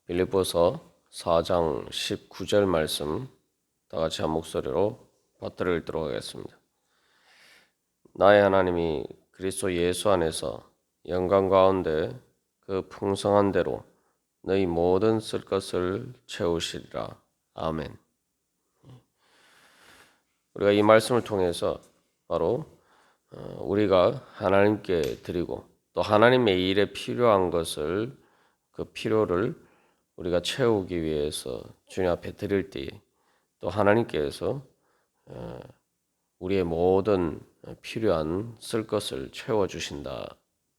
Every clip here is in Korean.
빌립보서 4장 19절 말씀 다 같이 한 목소리로 받들어 읽도록 하겠습니다. 나의 하나님이 그리스도 예수 안에서 영광 가운데 그 풍성한 대로 너희 모든 쓸 것을 채우시리라. 아멘. 우리가 이 말씀을 통해서 바로 우리가 하나님께 드리고 또 하나님의 일에 필요한 것을 그 필요를 우리가 채우기 위해서 주님 앞에 드릴 때 또 하나님께서 우리의 모든 필요한 쓸 것을 채워주신다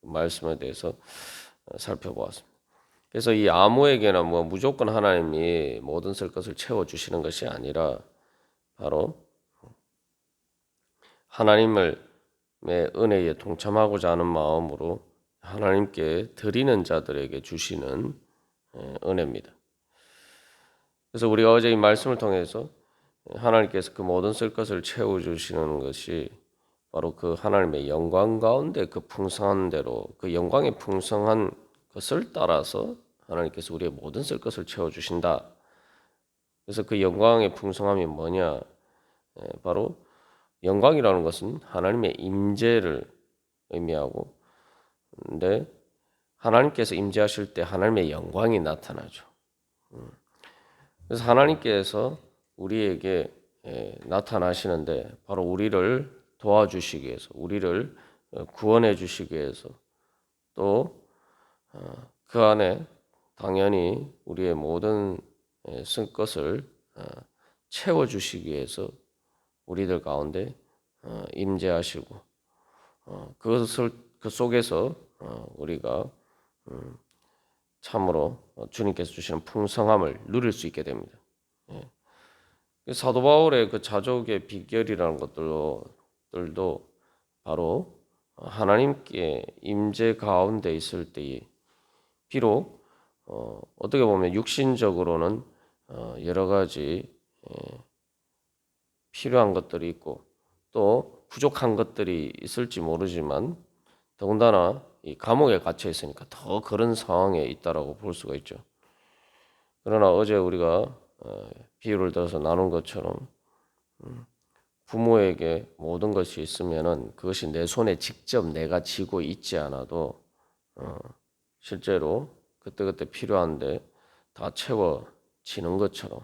말씀에 대해서 살펴보았습니다. 그래서 이 아무에게나 무조건 하나님이 모든 쓸 것을 채워주시는 것이 아니라 바로 하나님의 은혜에 동참하고자 하는 마음으로 하나님께 드리는 자들에게 주시는 은혜입니다. 그래서 우리가 어제 이 말씀을 통해서 하나님께서 그 모든 쓸 것을 채워주시는 것이 바로 그 하나님의 영광 가운데 그 풍성한 대로 그 영광의 풍성한 것을 따라서 하나님께서 우리의 모든 쓸 것을 채워주신다. 그래서 그 영광의 풍성함이 뭐냐? 바로 영광이라는 것은 하나님의 임재를 의미하고, 근데 하나님께서 임재하실 때 하나님의 영광이 나타나죠. 그래서 하나님께서 우리에게 나타나시는데 바로 우리를 도와주시기 위해서, 우리를 구원해 주시기 위해서, 또 그 안에 당연히 우리의 모든 쓴 것을 채워주시기 위해서 우리들 가운데 임재하시고, 그것을 그 속에서 우리가 참으로 주님께서 주시는 풍성함을 누릴 수 있게 됩니다. 사도 바울의 그 자족의 비결이라는 것들도 바로 하나님께 임재 가운데 있을 때에 비록 어떻게 보면 육신적으로는 여러 가지 필요한 것들이 있고 또 부족한 것들이 있을지 모르지만 더군다나 이 감옥에 갇혀 있으니까 더 그런 상황에 있다라고 볼 수가 있죠. 그러나 어제 우리가 비유를 들어서 나눈 것처럼 부모에게 모든 것이 있으면은 그것이 내 손에 직접 내가 쥐고 있지 않아도 실제로 그때그때 필요한데 다 채워지는 것처럼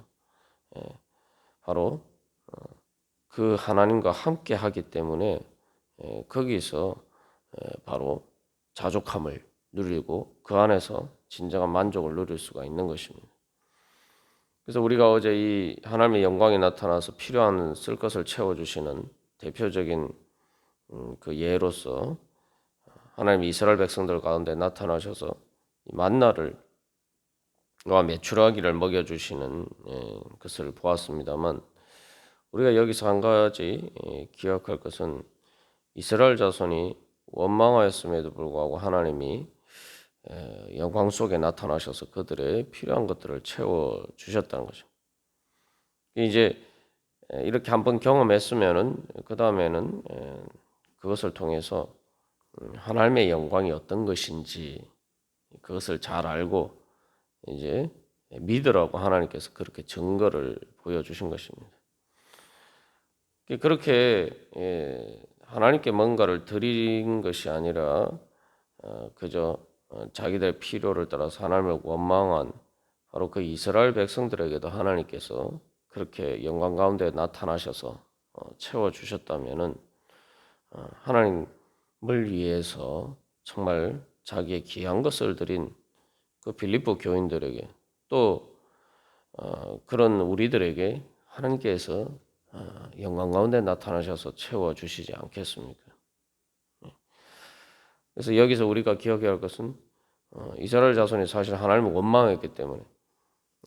바로 그 하나님과 함께 하기 때문에 거기서 바로 자족함을 누리고 그 안에서 진정한 만족을 누릴 수가 있는 것입니다. 그래서 우리가 어제 이 하나님의 영광이 나타나서 필요한 쓸 것을 채워주시는 대표적인 그 예로서 하나님이 이스라엘 백성들 가운데 나타나셔서 만나를 와 메추라기를 먹여주시는 것을 보았습니다만 우리가 여기서 한 가지 기억할 것은 이스라엘 자손이 원망하였음에도 불구하고 하나님이 영광 속에 나타나셔서 그들의 필요한 것들을 채워 주셨다는 거죠. 이제 이렇게 한번 경험했으면은 그 다음에는 그것을 통해서 하나님의 영광이 어떤 것인지 그것을 잘 알고 이제 믿으라고 하나님께서 그렇게 증거를 보여주신 것입니다. 그렇게 하나님께 뭔가를 드린 것이 아니라 그저 자기들의 필요를 따라서 하나님을 원망한 바로 그 이스라엘 백성들에게도 하나님께서 그렇게 영광 가운데 나타나셔서 채워주셨다면은 하나님을 위해서 정말 자기의 귀한 것을 드린 그 빌립보 교인들에게 또 그런 우리들에게 하나님께서 영광 가운데 나타나셔서 채워주시지 않겠습니까? 그래서 여기서 우리가 기억해야 할 것은 이스라엘 자손이 사실 하나님을 원망했기 때문에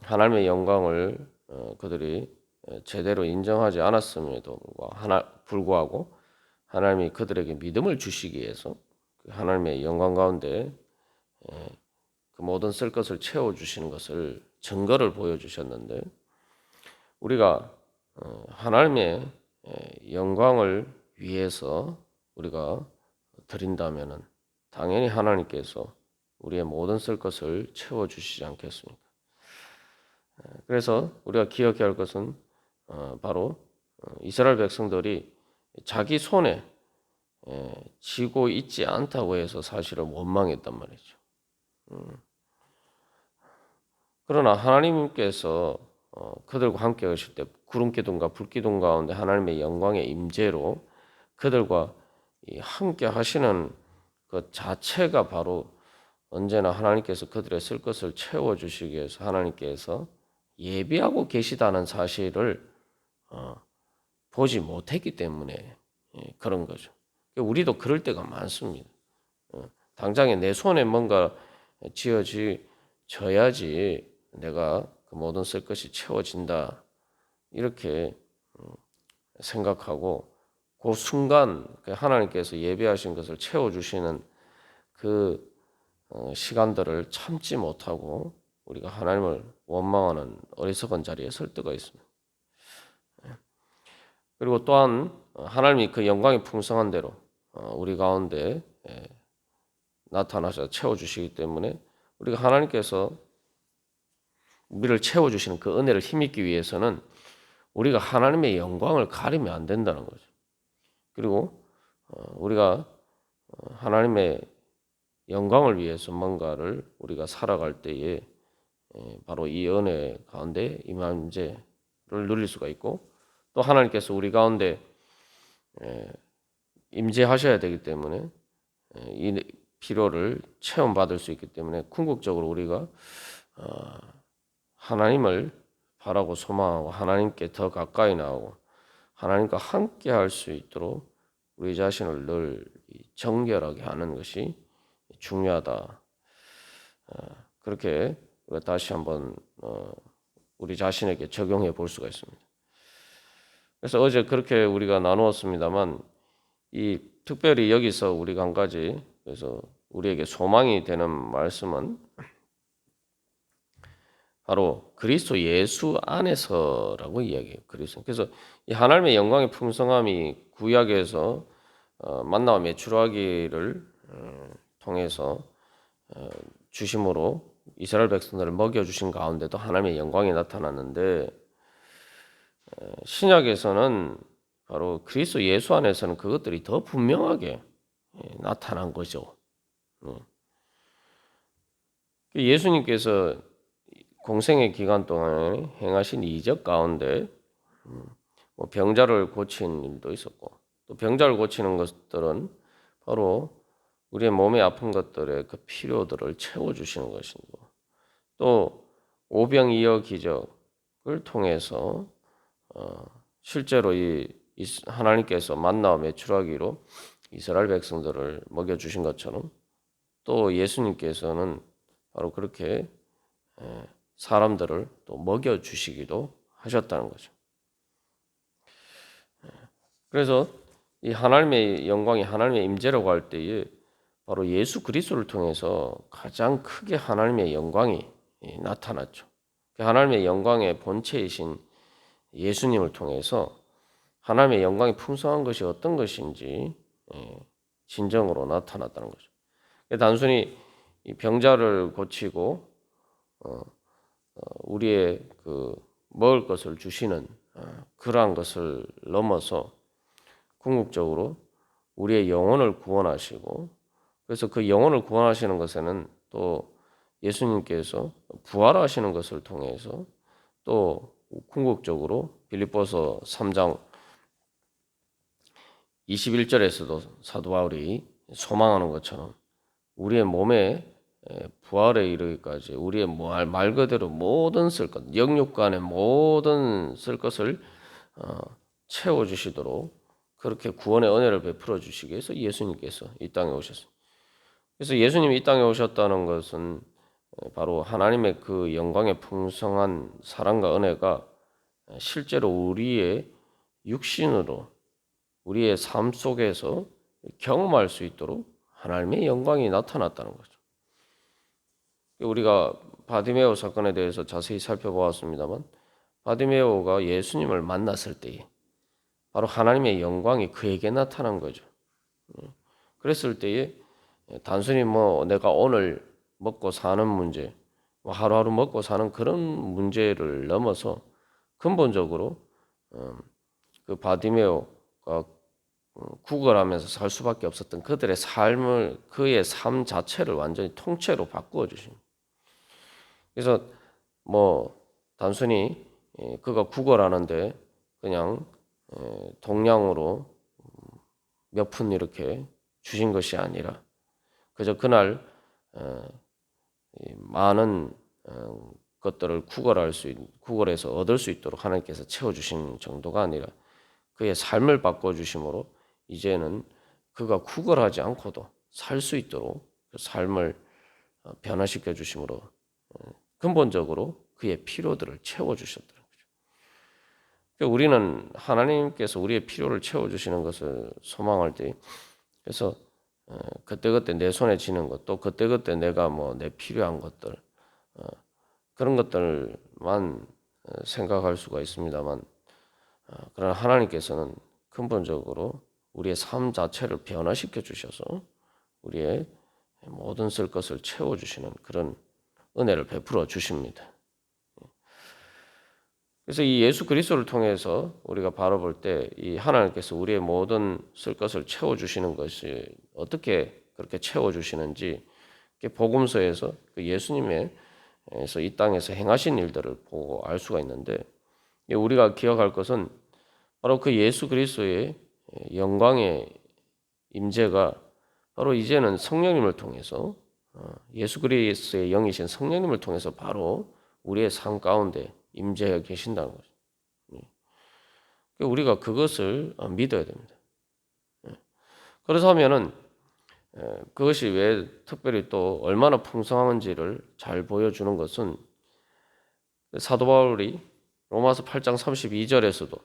하나님의 영광을 그들이 제대로 인정하지 않았음에도 불구하고 하나님이 그들에게 믿음을 주시기 위해서 하나님의 영광 가운데 그 모든 쓸 것을 채워주시는 것을 증거를 보여주셨는데 우리가 하나님의 영광을 위해서 우리가 드린다면은 당연히 하나님께서 우리의 모든 쓸 것을 채워주시지 않겠습니까? 그래서 우리가 기억해야 할 것은 바로 이스라엘 백성들이 자기 손에 쥐고 있지 않다고 해서 사실은 원망했단 말이죠. 그러나 하나님께서 그들과 함께 하실 때 구름 기둥과 불 기둥 가운데 하나님의 영광의 임재로 그들과 함께 하시는 그 자체가 바로 언제나 하나님께서 그들의 쓸 것을 채워 주시기 위해서 하나님께서 예비하고 계시다는 사실을 보지 못했기 때문에 그런 거죠. 우리도 그럴 때가 많습니다. 당장에 내 손에 뭔가 쥐어져야지 내가 그 모든 쓸 것이 채워진다. 이렇게 생각하고 그 순간 하나님께서 예비하신 것을 채워주시는 그 시간들을 참지 못하고 우리가 하나님을 원망하는 어리석은 자리에 설 때가 있습니다. 그리고 또한 하나님이 그 영광이 풍성한 대로 우리 가운데 나타나셔서 채워주시기 때문에 우리가 하나님께서 우리를 채워주시는 그 은혜를 힘입기 위해서는 우리가 하나님의 영광을 가리면 안 된다는 거죠. 그리고 우리가 하나님의 영광을 위해서 뭔가를 우리가 살아갈 때에 바로 이 은혜 가운데 임함제를 누릴 수가 있고 또 하나님께서 우리 가운데 임재하셔야 되기 때문에 이 필요를 체험받을 수 있기 때문에 궁극적으로 우리가 하나님을 바라고 소망하고 하나님께 더 가까이 나오고 하나님과 함께 할 수 있도록 우리 자신을 늘 정결하게 하는 것이 중요하다. 그렇게 우리가 다시 한번 우리 자신에게 적용해 볼 수가 있습니다. 그래서 어제 그렇게 우리가 나누었습니다만 이 특별히 여기서 우리가 한 가지 그래서 우리에게 소망이 되는 말씀은 바로 그리스도 예수 안에서라고 이야기해요. 그래서 이 하나님의 영광의 풍성함이 구약에서 만나와 메추라기를 통해서 주심으로 이스라엘 백성들을 먹여주신 가운데도 하나님의 영광이 나타났는데 신약에서는 바로 그리스도 예수 안에서는 그것들이 더 분명하게 나타난 거죠. 예수님께서 공생의 기간 동안 행하신 이적 가운데 병자를 고친 일도 있었고 또 병자를 고치는 것들은 바로 우리의 몸에 아픈 것들의 그 필요들을 채워주시는 것이고 또 오병이어 기적을 통해서 실제로 이 하나님께서 만나와 메추라기로 이스라엘 백성들을 먹여주신 것처럼 또 예수님께서는 바로 그렇게 사람들을 또 먹여주시기도 하셨다는 거죠. 그래서 이 하나님의 영광이 하나님의 임재라고 할 때에 바로 예수 그리스도를 통해서 가장 크게 하나님의 영광이 나타났죠. 하나님의 영광의 본체이신 예수님을 통해서 하나님의 영광이 풍성한 것이 어떤 것인지 진정으로 나타났다는 거죠. 단순히 병자를 고치고 우리의 그 먹을 것을 주시는 그러한 것을 넘어서 궁극적으로 우리의 영혼을 구원하시고 그래서 그 영혼을 구원하시는 것에는 또 예수님께서 부활하시는 것을 통해서 또 궁극적으로 빌립보서 3장 21절에서도 사도 바울이 소망하는 것처럼 우리의 몸에 부활에 이르기까지 우리의 말 그대로 모든 쓸 것, 영육간의 모든 쓸 것을 채워주시도록 그렇게 구원의 은혜를 베풀어 주시기 위해서 예수님께서 이 땅에 오셨어요. 그래서 예수님이 이 땅에 오셨다는 것은 바로 하나님의 그 영광의 풍성한 사랑과 은혜가 실제로 우리의 육신으로 우리의 삶 속에서 경험할 수 있도록 하나님의 영광이 나타났다는 거죠. 우리가 바디메오 사건에 대해서 자세히 살펴보았습니다만 바디메오가 예수님을 만났을 때에 바로 하나님의 영광이 그에게 나타난 거죠. 그랬을 때에 단순히 내가 오늘 먹고 사는 문제 하루하루 먹고 사는 그런 문제를 넘어서 근본적으로 그 바디메오가 구걸하면서 살 수밖에 없었던 그들의 삶을, 그의 삶 자체를 완전히 통째로 바꾸어 주십니다. 그래서 뭐 단순히 그가 구걸하는데 그냥 동량으로 몇 푼 이렇게 주신 것이 아니라 그저 그날 많은 것들을 구걸해서 얻을 수 있도록 하나님께서 채워주신 정도가 아니라 그의 삶을 바꿔주심으로 이제는 그가 구걸하지 않고도 살 수 있도록 그 삶을 변화시켜 주심으로 근본적으로 그의 필요들을 채워주셨다는 거죠. 그러니까 우리는 하나님께서 우리의 필요를 채워주시는 것을 소망할 때, 그래서 그때그때 내 손에 쥐는 것, 또 그때그때 내가 뭐 내 필요한 것들, 그런 것들만 생각할 수가 있습니다만, 그러나 하나님께서는 근본적으로 우리의 삶 자체를 변화시켜 주셔서 우리의 모든 쓸 것을 채워주시는 그런 은혜를 베풀어 주십니다. 그래서 이 예수 그리스도를 통해서 우리가 바라볼 때 이 하나님께서 우리의 모든 쓸 것을 채워주시는 것이 어떻게 그렇게 채워주시는지 복음서에서 그 예수님에서 이 땅에서 행하신 일들을 보고 알 수가 있는데, 우리가 기억할 것은 바로 그 예수 그리스도의 영광의 임재가 바로 이제는 성령님을 통해서 예수 그리스도의 영이신 성령님을 통해서 바로 우리의 삶 가운데 임재해 계신다는 거죠. 우리가 그것을 믿어야 됩니다. 그래서 하면은 그것이 왜 특별히 또 얼마나 풍성한지를 잘 보여주는 것은 사도 바울이 로마서 8장 32절에서도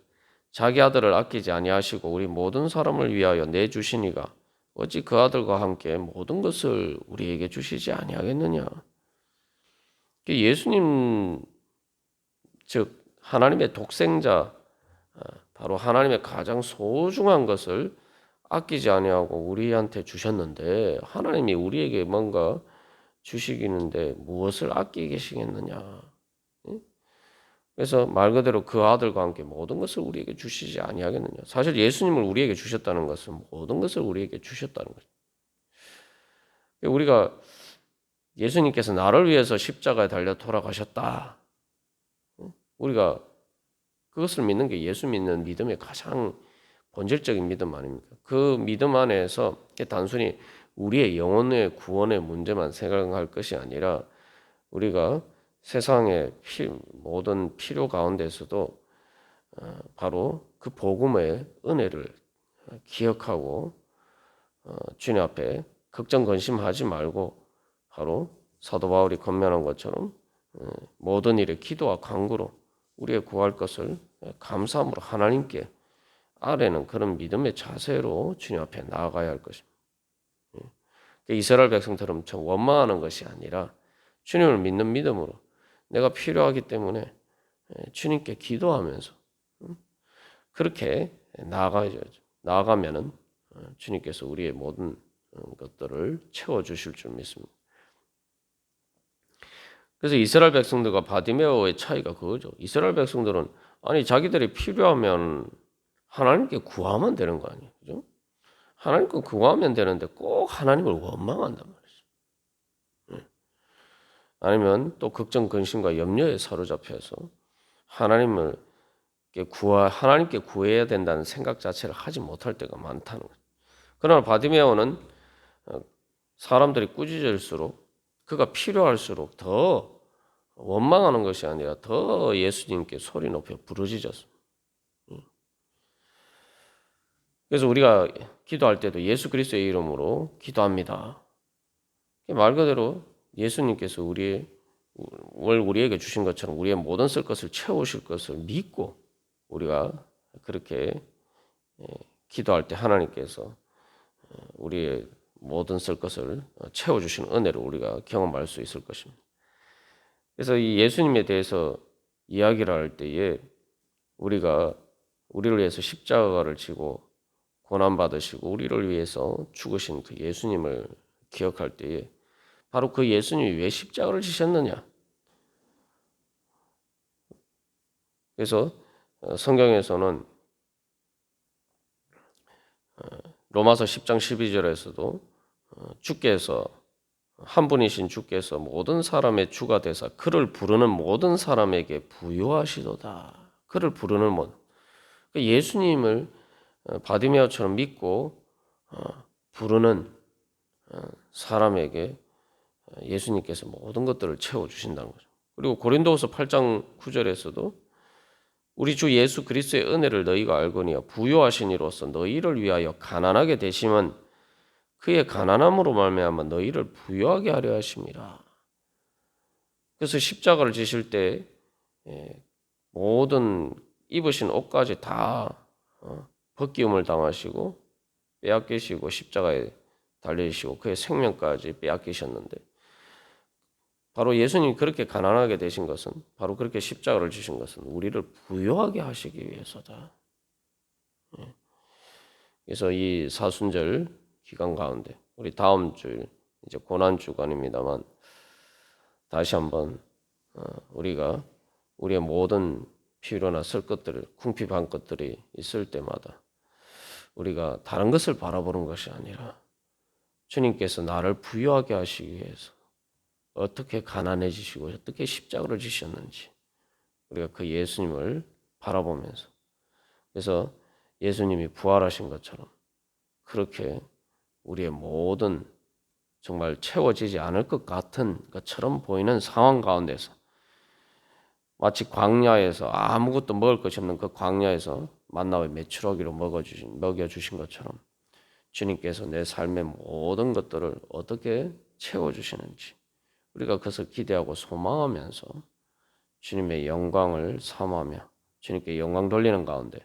자기 아들을 아끼지 아니하시고 우리 모든 사람을 위하여 내주시니가 어찌 그 아들과 함께 모든 것을 우리에게 주시지 아니하겠느냐. 예수님 즉 하나님의 독생자, 바로 하나님의 가장 소중한 것을 아끼지 아니하고 우리한테 주셨는데 하나님이 우리에게 뭔가 주시기는데 무엇을 아끼게 계시겠느냐. 그래서 말 그대로 그 아들과 함께 모든 것을 우리에게 주시지 아니하겠느냐. 사실 예수님을 우리에게 주셨다는 것은 모든 것을 우리에게 주셨다는 거죠. 우리가 예수님께서 나를 위해서 십자가에 달려 돌아가셨다. 우리가 그것을 믿는 게 예수 믿는 믿음의 가장 본질적인 믿음 아닙니까? 그 믿음 안에서 단순히 우리의 영혼의 구원의 문제만 생각할 것이 아니라 우리가 세상의 모든 필요 가운데서도 바로 그 복음의 은혜를 기억하고 주님 앞에 걱정 근심하지 말고 바로 사도 바울이 권면한 것처럼 모든 일에 기도와 간구로 우리의 구할 것을 감사함으로 하나님께 아뢰는 그런 믿음의 자세로 주님 앞에 나아가야 할 것입니다. 이스라엘 백성들은 원망하는 것이 아니라 주님을 믿는 믿음으로 내가 필요하기 때문에 주님께 기도하면서 그렇게 나아가야죠. 나아가면은 주님께서 우리의 모든 것들을 채워주실 줄 믿습니다. 그래서 이스라엘 백성들과 바디메오의 차이가 그거죠. 이스라엘 백성들은 아니 자기들이 필요하면 하나님께 구하면 되는 거 아니에요, 그죠? 하나님께 구하면 되는데 꼭 하나님을 원망한단 말이죠. 아니면 또 걱정, 근심과 염려에 사로잡혀서 하나님께 구해야 된다는 생각 자체를 하지 못할 때가 많다는 거죠. 그러나 바디메오는 사람들이 꾸짖을수록 그가 필요할수록 더 원망하는 것이 아니라 더 예수님께 소리 높여 부르짖었습니다. 그래서 우리가 기도할 때도 예수 그리스도의 이름으로 기도합니다. 말 그대로 예수님께서 우리에게 주신 것처럼 우리의 모든 쓸 것을 채우실 것을 믿고 우리가 그렇게 기도할 때 하나님께서 우리의 모든 쓸 것을 채워주시는 은혜를 우리가 경험할 수 있을 것입니다. 그래서 이 예수님에 대해서 이야기를 할 때에 우리가 우리를 위해서 십자가를 지고 고난받으시고 우리를 위해서 죽으신 그 예수님을 기억할 때에 바로 그 예수님이 왜 십자가를 지셨느냐? 그래서 성경에서는 로마서 10장 12절에서도 주께서 한 분이신 주께서 모든 사람의 주가 되사 그를 부르는 모든 사람에게 부요하시도다. 그를 부르는 모든 예수님을 바디메오처럼 믿고 부르는 사람에게 예수님께서 모든 것들을 채워주신다는 거죠. 그리고 고린도후서 8장 9절에서도 우리 주 예수 그리스도의 은혜를 너희가 알거니와 부요하신 이로써 너희를 위하여 가난하게 되심은 그의 가난함으로 말미암아 너희를 부요하게 하려 하심이라. 그래서 십자가를 지실 때 모든 입으신 옷까지 다 벗기움을 당하시고 빼앗기시고 십자가에 달리시고 그의 생명까지 빼앗기셨는데 바로 예수님이 그렇게 가난하게 되신 것은 바로 그렇게 십자가를 지신 것은 우리를 부요하게 하시기 위해서다. 그래서 이 사순절 기간 가운데 우리 다음 주 이제 고난 주간입니다만 다시 한번 우리가 우리의 모든 필요나 쓸 것들을 궁핍한 것들이 있을 때마다 우리가 다른 것을 바라보는 것이 아니라 주님께서 나를 부유하게 하시기 위해서 어떻게 가난해지시고 어떻게 십자가를 지셨는지 우리가 그 예수님을 바라보면서 그래서 예수님이 부활하신 것처럼 그렇게 우리의 모든 정말 채워지지 않을 것 같은 것처럼 보이는 상황 가운데서 마치 광야에서 아무것도 먹을 것이 없는 그 광야에서 만나의 메추라기로 먹여주신 것처럼 주님께서 내 삶의 모든 것들을 어떻게 채워주시는지 우리가 그것을 기대하고 소망하면서 주님의 영광을 삼하며 주님께 영광 돌리는 가운데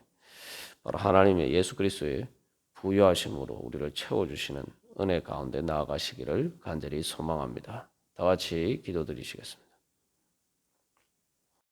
바로 하나님의 예수 그리스도의 부유하심으로 우리를 채워주시는 은혜 가운데 나아가시기를 간절히 소망합니다. 다 같이 기도드리시겠습니다.